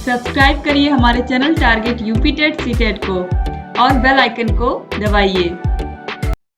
Subscribe करिए हमारे channel target UP TET CTET को और बेल आइकन को दबाइए।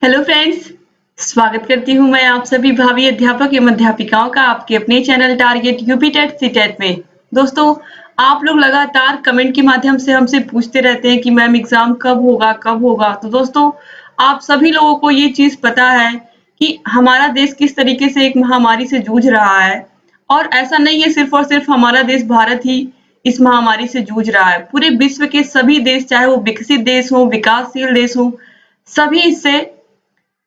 हेलो फ्रेंड्स, स्वागत करती हूँ मैं आप सभी भावी अध्यापक एवं अध्यापिकाओं का आपके अपने channel target UP TET CTET में। दोस्तों, आप लोग लगातार कमेंट के माध्यम से हमसे पूछते रहते हैं कि मैम एग्जाम कब होगा। तो दोस्तों, आप सभी लोगों को ये चीज पता है कि हमारा देश किस तरीके से एक महामारी से जूझ रहा है, और ऐसा नहीं है सिर्फ और सिर्फ हमारा देश भारत ही इस महामारी से जूझ रहा है। पूरे विश्व के सभी देश, चाहे वो विकसित देश हो, विकासशील देश हो, सभी इससे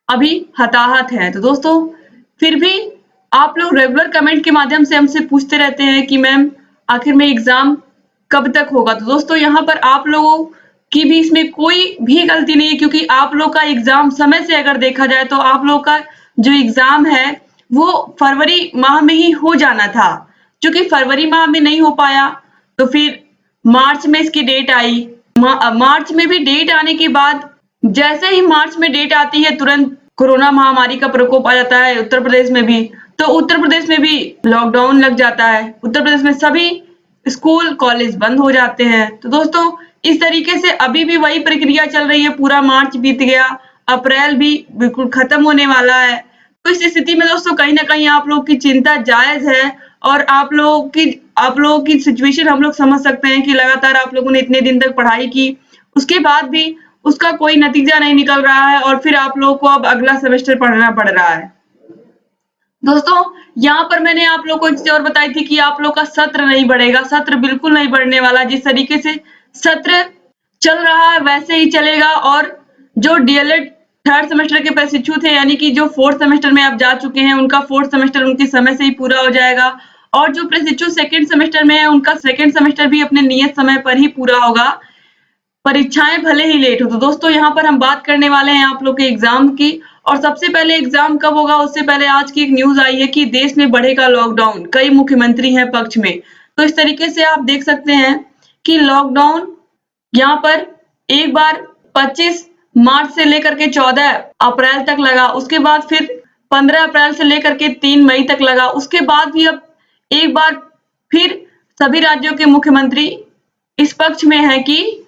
अभी हताहत हैं। तो दोस्तों, फिर भी आप लोग रेगुलर कमेंट के माध्यम से हमसे पूछते रहते हैं कि मैम आखिर में एग्जाम कब तक होगा। तो दोस्तों, यहाँ पर आप लोगों की भी इसमें कोई भी गलती नहीं है, क्योंकि आप लोग का एग्जाम समय से अगर देखा जाए तो आप लोग का जो एग्जाम है वो फरवरी माह में ही हो जाना था। क्योंकि फरवरी माह में नहीं हो पाया तो फिर मार्च में इसकी डेट आई। मार्च में भी डेट आने के बाद जैसे ही मार्च में डेट आती है तुरंत कोरोना महामारी का प्रकोप आ जाता है उत्तर प्रदेश में भी। तो उत्तर प्रदेश में भी लॉकडाउन लग जाता है। उत्तर प्रदेश में सभी स्कूल कॉलेज बंद हो जाते हैं। तो दोस्तों, इस तरीके से अभी भी वही प्रक्रिया चल रही है। पूरा मार्च बीत गया, अप्रैल भी बिल्कुल खत्म होने वाला है। तो इस स्थिति में दोस्तों कहीं ना कहीं आप लोग की चिंता जायज है, और आप लोगों की सिचुएशन हम लोग समझ सकते हैं कि लगातार आप लोगों ने इतने दिन तक पढ़ाई की, उसके बाद भी उसका कोई नतीजा नहीं निकल रहा है, और फिर आप लोगों को अब अगला सेमेस्टर पढ़ना पड़ रहा है। दोस्तों, यहाँ पर मैंने आप लोग को एक चीज और बताई थी कि आप लोग का सत्र नहीं बढ़ेगा। सत्र बिल्कुल नहीं बढ़ने वाला। जिस तरीके से सत्र चल रहा है वैसे ही चलेगा, और जो डीएलएड थर्ड सेमेस्टर के प्रशिक्षु थे, यानी कि जो फोर्थ सेमेस्टर में अब जा चुके हैं, उनका फोर्थ सेमेस्टर उनके समय से ही पूरा हो जाएगा, और जो प्रशिक्षु सेकंड सेमेस्टर में है उनका सेकंड सेमेस्टर भी अपने नियत समय पर ही पूरा होगा, परीक्षाएं भले ही लेट हो। तो दोस्तों, यहाँ पर हम बात करने वाले हैं आप लोग के एग्जाम की। और सबसे पहले एग्जाम कब होगा उससे पहले आज की एक न्यूज आई है कि देश में बढ़ेगा लॉकडाउन। कई मुख्यमंत्री हैं पक्ष में। तो इस तरीके से आप देख सकते हैं कि लॉकडाउन यहाँ पर एक बार 25 मार्च से लेकर के 14 अप्रैल तक लगा, उसके बाद फिर 15 अप्रैल से लेकर के 3 मई तक लगा। उसके बाद भी अब एक बार फिर सभी राज्यों के मुख्यमंत्री इस पक्ष में है कि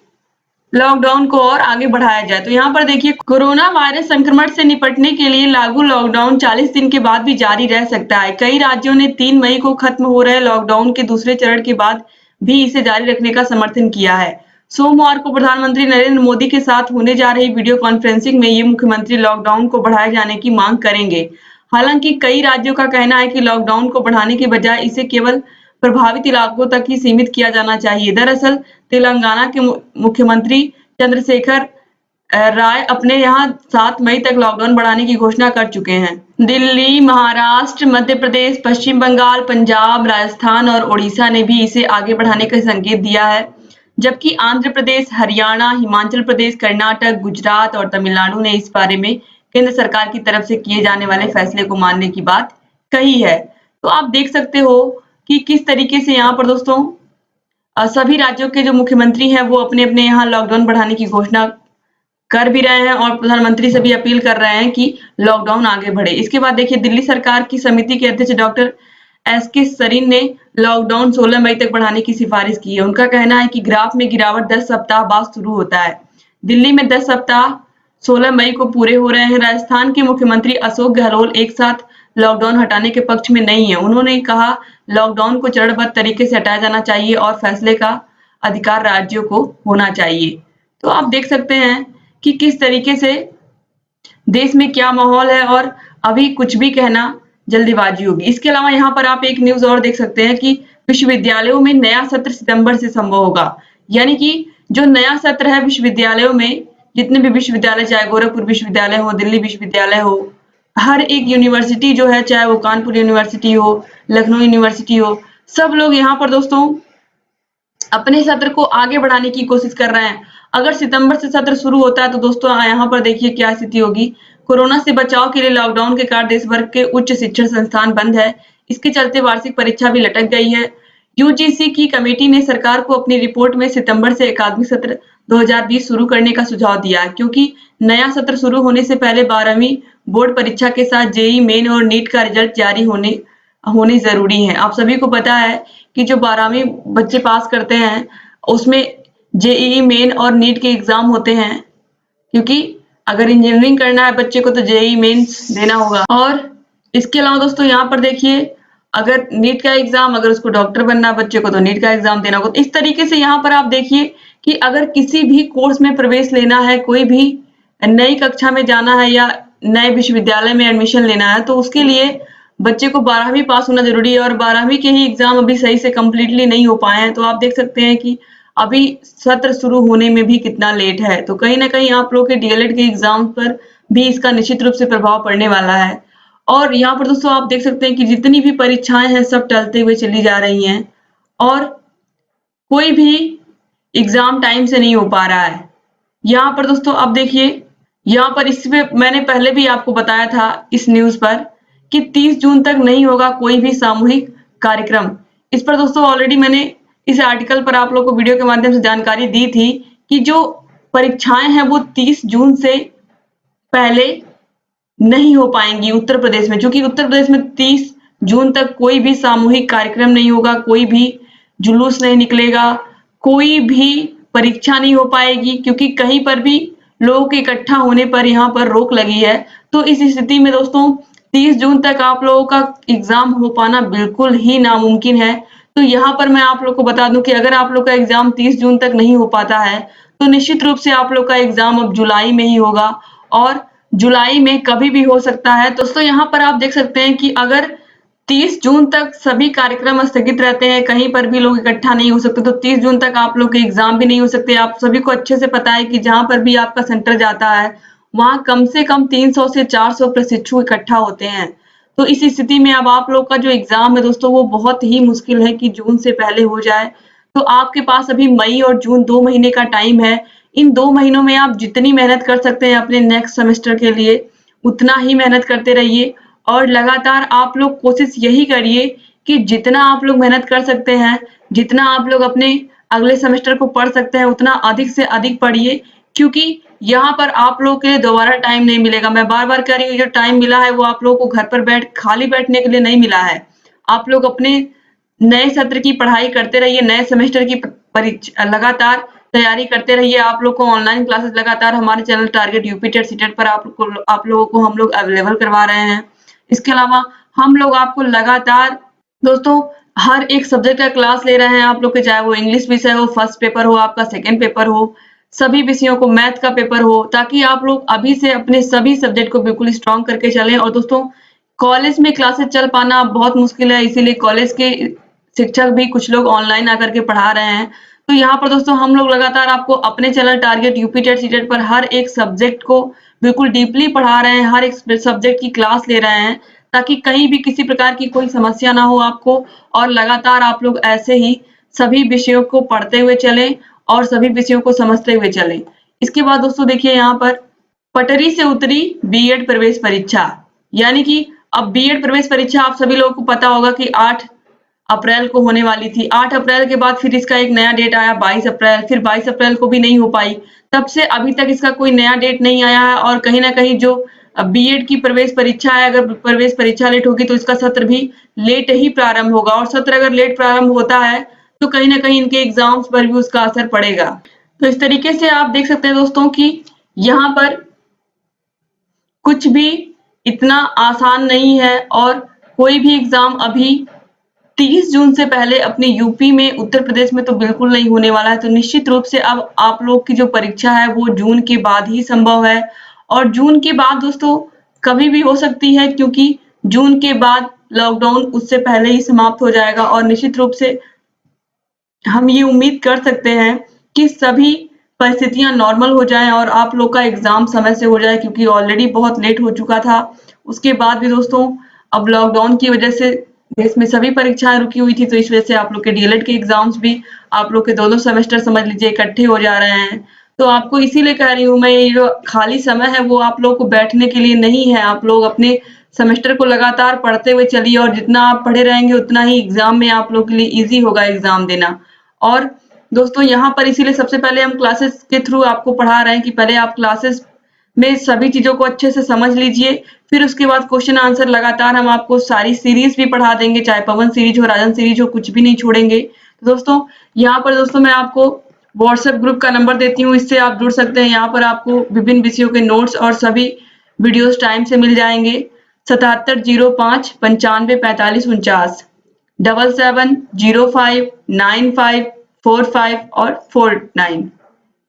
लॉकडाउन को और आगे बढ़ाया जाए। तो यहाँ पर देखिए, कोरोना वायरस संक्रमण से निपटने के लिए लागू लॉकडाउन 40 दिन के बाद भी जारी रह सकता है। कई राज्यों ने 3 मई को खत्म हो रहे लॉकडाउन के दूसरे चरण के बाद भी इसे जारी रखने का समर्थन किया है। सोमवार को प्रधानमंत्री नरेंद्र मोदी के साथ होने जा रही वीडियो कॉन्फ्रेंसिंग में ये मुख्यमंत्री लॉकडाउन को बढ़ाए जाने की मांग करेंगे। हालांकि कई राज्यों का कहना है कि लॉकडाउन को बढ़ाने के बजाय इसे केवल प्रभावित इलाकों तक ही सीमित किया जाना चाहिए। दरअसल तेलंगाना के मुख्यमंत्री चंद्रशेखर राय अपने यहाँ 7 मई तक लॉकडाउन बढ़ाने की घोषणा कर चुके हैं। दिल्ली, महाराष्ट्र, मध्य प्रदेश, पश्चिम बंगाल, पंजाब, राजस्थान और ओडिशा ने भी इसे आगे बढ़ाने का संकेत दिया है, जबकि आंध्र प्रदेश, हरियाणा, हिमाचल प्रदेश, कर्नाटक, गुजरात और तमिलनाडु ने इस बारे में केंद्र सरकार की तरफ से किए जाने वाले फैसले को मानने की बात कही है। तो आप देख सकते हो कि किस तरीके से यहाँ पर दोस्तों सभी राज्यों के जो मुख्यमंत्री हैं वो अपने अपने यहाँ लॉकडाउन बढ़ाने की घोषणा कर भी रहे हैं, और प्रधानमंत्री से भी अपील कर रहे हैं कि लॉकडाउन आगे बढ़े। इसके बाद देखिए, दिल्ली सरकार की समिति के अध्यक्ष डॉक्टर एसके सरीन ने लॉकडाउन 16 मई तक बढ़ाने की सिफारिश की है। उनका कहना है कि ग्राफ में गिरावट 10 सप्ताह बाद शुरू होता है। दिल्ली में 10 सप्ताह 16 मई को पूरे हो रहे हैं। राजस्थान के मुख्यमंत्री अशोक गहलोत एक साथ लॉकडाउन हटाने के पक्ष में नहीं है। उन्होंने कहा लॉकडाउन को चरणबद्ध तरीके से हटाया जाना चाहिए और फैसले का अधिकार राज्यों को होना चाहिए। तो आप देख सकते हैं कि किस तरीके से देश में क्या माहौल है, और अभी कुछ भी कहना जल्दीबाजी होगी। इसके अलावा यहाँ पर आप एक न्यूज और देख सकते हैं कि विश्वविद्यालयों में नया सत्र सितंबर से संभव होगा। यानी कि जो नया सत्र है विश्वविद्यालयों में, जितने भी विश्वविद्यालय, चाहे गोरखपुर विश्वविद्यालय हो, दिल्ली विश्वविद्यालय हो, हर एक यूनिवर्सिटी जो है, चाहे वो कानपुर यूनिवर्सिटी हो, लखनऊ यूनिवर्सिटी हो, सब लोग यहाँ पर दोस्तों अपने सत्र को आगे बढ़ाने की कोशिश कर रहे हैं। अगर सितंबर से सत्र शुरू होता है तो दोस्तों यहाँ पर देखिए क्या स्थिति होगी। कोरोना से बचाव के लिए लॉकडाउन के कारण देश भर के उच्च शिक्षण संस्थान बंद है। इसके चलते वार्षिक परीक्षा भी लटक गई है। यूजीसी की कमेटी ने सरकार को अपनी रिपोर्ट में सितंबर से अकादमिक सत्र 2020 शुरू करने का सुझाव दिया है, क्योंकि नया सत्र शुरू होने से पहले 12वीं बोर्ड परीक्षा के साथ जेईई मेन और नीट का रिजल्ट जारी होने जरूरी है। आप सभी को पता है कि जो 12वीं बच्चे पास करते हैं उसमें जेईई मेन और नीट के एग्जाम होते हैं, क्योंकि अगर इंजीनियरिंग करना है बच्चे को तो जेईई मेंस देना होगा। और इसके अलावा दोस्तों यहाँ पर देखिए, अगर नीट का एग्जाम, अगर उसको डॉक्टर बनना है बच्चे को तो नीट का एग्जाम देना होगा। इस तरीके से यहाँ पर आप देखिए कि अगर किसी भी कोर्स में प्रवेश लेना है, कोई भी नई कक्षा में जाना है या नए विश्वविद्यालय में एडमिशन लेना है, तो उसके लिए बच्चे को 12वीं पास होना जरूरी है। और 12वीं के ही एग्जाम अभी सही से कंप्लीटली नहीं हो पाए हैं, तो आप देख सकते हैं कि अभी सत्र शुरू होने में भी कितना लेट है। तो कहीं ना कहीं आप लोग के डीएलएड के एग्जाम पर भी इसका निश्चित रूप से प्रभाव पड़ने वाला है। और यहाँ पर दोस्तों आप देख सकते हैं कि जितनी भी परीक्षाएं हैं सब टलते हुए चली जा रही हैं और कोई भी एग्जाम टाइम से नहीं हो पा रहा है। यहाँ पर दोस्तों आप देखिए, यहाँ पर इसमें मैंने पहले भी आपको बताया था इस न्यूज पर कि 30 जून तक नहीं होगा कोई भी सामूहिक कार्यक्रम। इस पर दोस्तों ऑलरेडी मैंने इस आर्टिकल पर आप लोग को वीडियो के माध्यम से जानकारी दी थी कि जो परीक्षाएं हैं वो 30 जून से पहले नहीं हो पाएंगी उत्तर प्रदेश में, क्योंकि उत्तर प्रदेश में 30 जून तक कोई भी सामूहिक कार्यक्रम नहीं होगा, कोई भी जुलूस नहीं निकलेगा, कोई भी परीक्षा नहीं हो पाएगी, क्योंकि कहीं पर भी लोगों के इकट्ठा होने पर यहाँ पर रोक लगी है। तो इस स्थिति में दोस्तों 30 जून तक आप लोगों का एग्जाम हो पाना बिल्कुल ही नामुमकिन है। तो यहाँ पर मैं आप लोग को बता दूं कि अगर आप लोग का एग्जाम 30 जून तक नहीं हो पाता है तो निश्चित रूप से आप लोग का एग्जाम अब जुलाई में ही होगा और जुलाई में कभी भी हो सकता है। दोस्तों यहाँ पर आप देख सकते हैं कि अगर 30 जून तक सभी कार्यक्रम स्थगित रहते हैं, कहीं पर भी लोग इकट्ठा नहीं हो सकते, तो 30 जून तक आप लोग के एग्जाम भी नहीं हो सकते। आप सभी को अच्छे से पता है कि जहां पर भी आपका सेंटर जाता है वहां कम से कम 300 से 400 प्रशिक्षु इकट्ठा होते हैं। तो इस स्थिति में अब आप लोग का जो एग्जाम है दोस्तों वो बहुत ही मुश्किल है कि जून से पहले हो जाए। तो आपके पास अभी मई और जून 2 महीने का टाइम है। इन 2 महीनों में आप जितनी मेहनत कर सकते हैं अपने नेक्स्ट सेमेस्टर के लिए उतना ही मेहनत करते रहिए और लगातार आप लोग कोशिश यही करिए कि जितना आप लोग मेहनत कर सकते हैं, जितना आप लोग अपने अगले सेमेस्टर को पढ़ सकते हैं उतना अधिक से अधिक पढ़िए, क्योंकि यहाँ पर आप लोगों के लिए दोबारा टाइम नहीं मिलेगा। मैं बार बार कह रही हूँ, जो टाइम मिला है वो आप लोगों को घर पर खाली बैठने के लिए नहीं मिला है। आप लोग अपने नए सत्र की पढ़ाई करते रहिए, नए सेमेस्टर की परीक्षा लगातार तैयारी करते रहिए। आप लोग को ऑनलाइन क्लासेस लगातार हमारे channel target UP TET CTET पर आप लोगों को हम लोग अवेलेबल करवा रहे हैं। इसके अलावा हम लोग आपको लगातार दोस्तों हर एक सब्जेक्ट का क्लास ले रहे हैं आप लोग के, चाहे वो इंग्लिश विषय हो, फर्स्ट पेपर हो, आपका सेकंड पेपर हो, सभी विषयों को, मैथ का पेपर हो, ताकि आप लोग अभी से अपने सभी सब्जेक्ट को बिल्कुल स्ट्रॉन्ग करके चलें। और दोस्तों कॉलेज में क्लासेस चल पाना बहुत मुश्किल है, इसीलिए कॉलेज के शिक्षक भी कुछ लोग ऑनलाइन आकर के पढ़ा रहे हैं। तो यहाँ पर दोस्तों हम लोग लगातार आपको अपने channel target UP TET CTET पर हर एक सब्जेक्ट को बिल्कुल डीपली पढ़ा रहे हैं, हर एक सब्जेक्ट की क्लास ले रहे हैं, ताकि कहीं भी किसी प्रकार की कोई समस्या ना हो आपको। और लगातार आप लोग ऐसे ही सभी विषयों को पढ़ते हुए चलें और सभी विषयों को समझते हुए चलें। इसके बाद दोस्तों देखिए यहाँ पर पटरी से उतरी बीएड प्रवेश परीक्षा, यानी कि अब बीएड प्रवेश परीक्षा आप सभी लोगों को पता होगा कि 8 अप्रैल को होने वाली थी। 8 अप्रैल के बाद फिर इसका एक नया डेट आया 22 अप्रैल, फिर 22 अप्रैल को भी नहीं हो पाई। तब से अभी तक इसका कोई नया डेट नहीं आया है और कहीं ना कहीं जो बीएड की प्रवेश परीक्षा है, अगर प्रवेश परीक्षा लेट होगी तो इसका सत्र भी लेट ही प्रारंभ होगा और सत्र अगर लेट प्रारंभ होता है तो कहीं ना कहीं इनके एग्जाम्स पर भी उसका असर पड़ेगा। तो इस तरीके से आप देख सकते हैं दोस्तों कि यहाँ पर कुछ भी इतना आसान नहीं है और कोई भी एग्जाम अभी 30 जून से पहले अपने यूपी में, उत्तर प्रदेश में तो बिल्कुल नहीं होने वाला है। तो निश्चित रूप से अब आप लोग की जो परीक्षा है वो जून के बाद ही संभव है और जून के बाद दोस्तों कभी भी हो सकती है, क्योंकि जून के बाद लॉकडाउन उससे पहले ही समाप्त हो जाएगा। और निश्चित रूप से हम ये उम्मीद कर सकते हैं कि सभी परिस्थितियां नॉर्मल हो जाएं और आप लोग का एग्जाम समय से हो जाए, क्योंकि ऑलरेडी बहुत लेट हो चुका था। उसके बाद भी दोस्तों अब लॉकडाउन की वजह से देश में सभी परीक्षाएं रुकी हुई थी, तो इस वजह से आप लोग के डीएलएड के एग्जाम्स भी, आप लोग के दोनों सेमेस्टर समझ लीजिए इकट्ठे हो जा रहे हैं। तो आपको इसीलिए कह रही हूँ मैं, ये जो खाली समय है वो आप लोग को बैठने के लिए नहीं है। आप लोग अपने सेमेस्टर को लगातार पढ़ते हुए चलिए और जितना आप पढ़े रहेंगे उतना ही एग्जाम में आप लोग के लिए ईजी होगा एग्जाम देना। और दोस्तों यहाँ पर इसीलिए सबसे पहले हम क्लासेस के थ्रू आपको पढ़ा रहे हैं कि पहले आप क्लासेस में सभी चीजों को अच्छे से समझ लीजिए। फिर उसके बाद क्वेश्चन आंसर लगातार हम आपको सारी सीरीज भी पढ़ा देंगे, चाहे पवन सीरीज हो, राजन सीरीज हो, कुछ भी नहीं छोड़ेंगे। तो दोस्तों यहाँ पर दोस्तों मैं आपको व्हाट्सएप ग्रुप का नंबर देती हूँ, इससे आप जुड़ सकते हैं। यहाँ पर आपको विभिन्न विषयों के नोट्स और सभी वीडियोस टाइम से मिल जाएंगे। 7705 95 45 49 77059545 और 49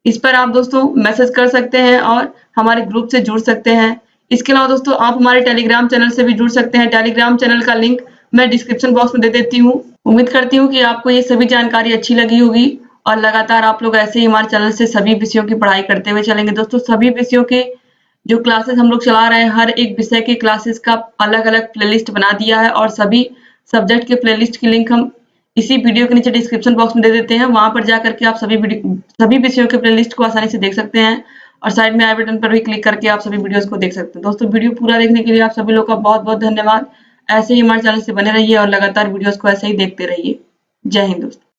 इस पर आप दोस्तों मैसेज कर सकते हैं और हमारे ग्रुप से जुड़ सकते हैं। इसके अलावा दोस्तों आप हमारे टेलीग्राम चैनल से भी जुड़ सकते हैं। टेलीग्राम चैनल का लिंक मैं डिस्क्रिप्शन बॉक्स में दे देती हूँ। उम्मीद करती हूँ कि आपको ये सभी जानकारी अच्छी लगी होगी और लगातार आप लोग ऐसे ही हमारे चैनल से सभी विषयों की पढ़ाई करते हुए चलेंगे। दोस्तों सभी विषयों के जो क्लासेस हम लोग चला रहे हैं, हर एक विषय के क्लासेस का अलग-अलग प्लेलिस्ट बना दिया है और सभी सब्जेक्ट के प्लेलिस्ट की लिंक हम इसी वीडियो के नीचे डिस्क्रिप्शन बॉक्स में दे देते हैं। वहां पर जाकर के आप सभी विषयों के प्लेलिस्ट को आसानी से देख सकते हैं और साइड में आई बटन पर भी क्लिक करके आप सभी वीडियोस को देख सकते हैं। दोस्तों वीडियो पूरा देखने के लिए आप सभी लोग का बहुत बहुत धन्यवाद। ऐसे ही हमारे चैनल से बने रहिए और लगातार वीडियोस को ऐसे ही देखते रहिए। जय हिंद दोस्तों।